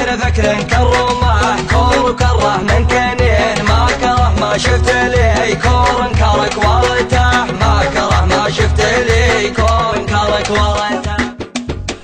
فكر كرمه كور وكره من كنين ما كره ما شفت لي كور انكرك وارتاح ما كره ما شفت لي كور انكرك وارتاح.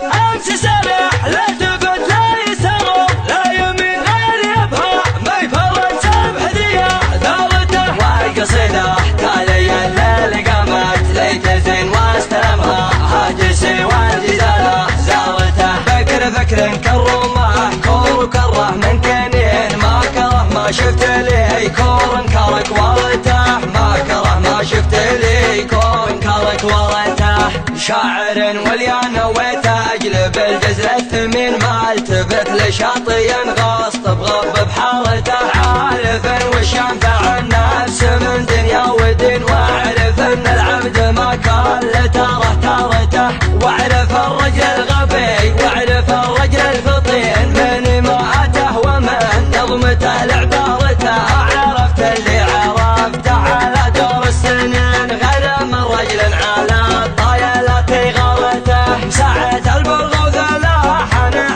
امس سرح لا تفت لا يسر لا يمين غير يبها ما يفرد سبح ذي ثارته والقصيده تالي الليل قامت ليت زين واستلمها هاجسي والجداله زارته فكر كرمه كور وكره من كنين ما كره ما شفت لي كور انكرك وارتاح ما كره ما شفت لي كور انكرك وارتاح. شاعر وليان نويته اجلب الجزل الثمين ما التفت لشاطئ غاص بغض بحارته عارف وش ينفع النفس من دنيا ودين واعرف ان العبد ما كان لتاره تارته واعرف الرجل الغبي واعرف الرجل الفطين من ماءته ومن نظمته لعبارته عرفت اللي عرفته على دور السنين غير من رجل على الطايلات غارته ساعة البرغ وذلاح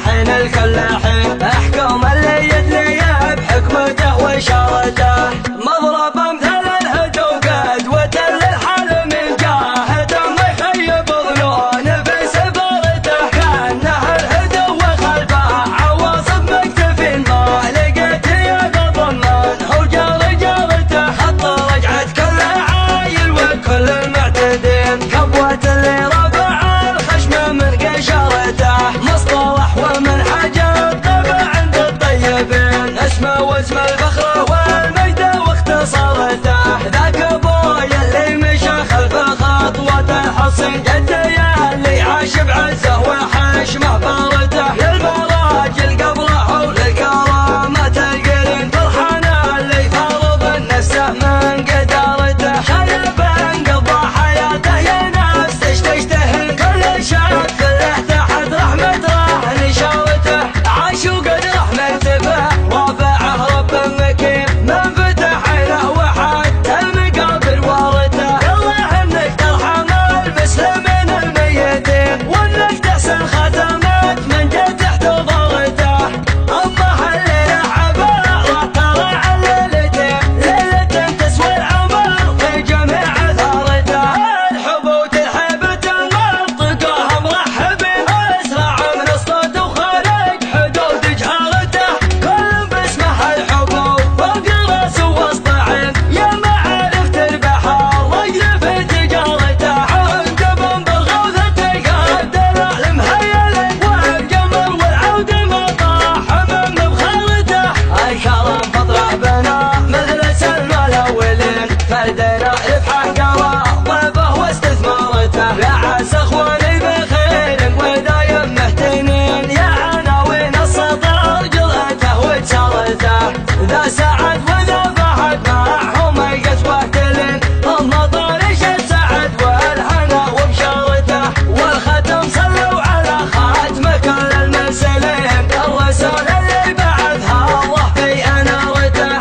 حين الكل حين احكم اللي يدلي بحكمته واشارته مضرب امثال الهدو قدوة للحال من جاهده ما يخيب ظنون في سفرته كانه الهدو وخلفه عواصف مكتفين ما لقيت يد ضمن هو جارته خط رجعت كل عايل وكل المعتدين كبوة اللي رفع الخشمه من قشرته مصطلح ومنهج الطبع عند الطيبين اسمه واسم الفخر والمجد واختصارته ذاك ابويا اللي مشى خلف خطوة الحصن جدي اللي عاش بعزه وحشمه بارته للمراجل قبله وللكرامات القرين فرحانه اللي فرض نفسه من قدارته شايب انقضى حياته يا نفس تشتهي كل شاب كله تحت رحمة راح نشارته عاش وقد رحمة تفه رافعه رب مكين من فتح له وحتى المقابر وارته يلا انك ترحم المسلمين الميتين وانك تحسن ختمت من جد تحت ضغطه اما الليله عباره ترى عن ليله تسوى العمر في جميع ثارته الحبوت الحبت منطقه مرحبين اسرع من الصوت وخارج حدود جهارته كل باسمه الحبوب فوق راس وسط عين يا معارف تربح الرجل في تجارته عقب بالغوثه قدر المهيل والقمر والعود ما طاح من بخارته الكرم فطره بنا مثل سلم الاولين فردنا ربحه قوى ضيفه واستثمارته يا عسى اخواني بخير ودايم مهتنين يا عناوين السطر جرأته وجسارته ذا سعد وذا فهد معهم القسوه تلين المطر شد سعد والهنا وبشارته والختم صلوا على خاتم كل المرسلين الرسول اللي بعثها الله في انارته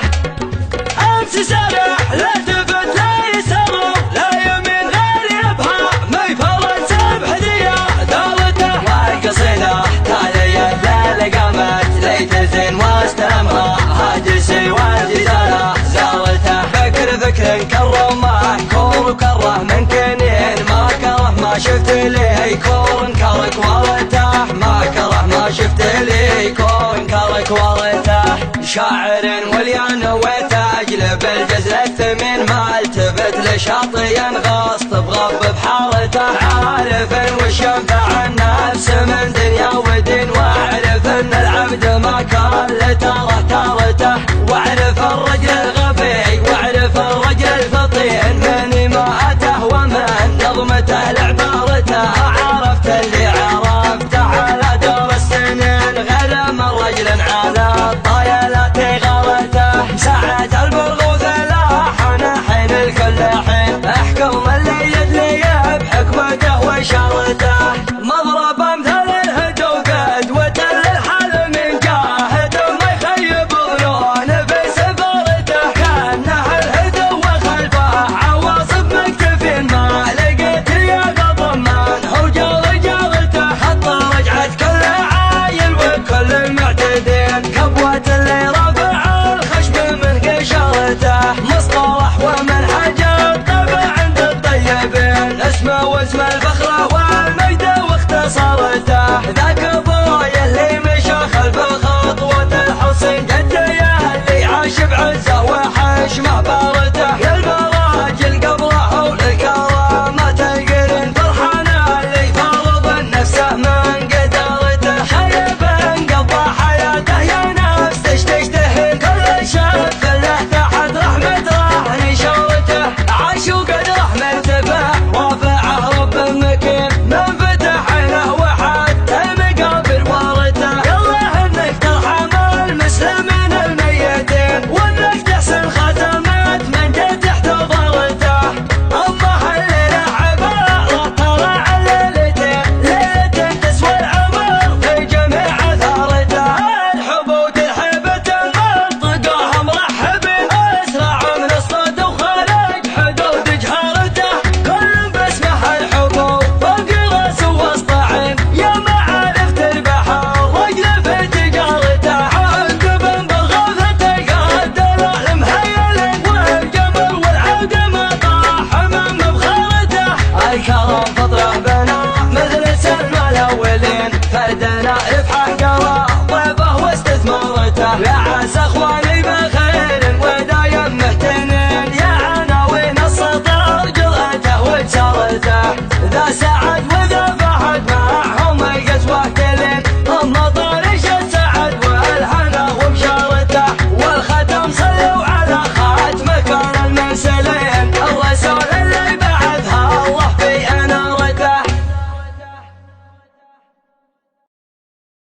امس سرح لا تفت لا يسر لا يمين غير يبها ما يفرد سبح ذي ثارته والقصيده تالي الليل قامت ليت زين واستلمها هاجسي والجداله زارته فكر كرمه كور وكره من كنين ما كره ما شفت لي كور انكرك وارتاح ما كره ما شفت لي كور انكرك وارتاح. شاعر وليان نويته اجلب الجزل الثمين ما التفت لشاطئ غاص بغض بحارته عارف وش ينفع النفس من دنيا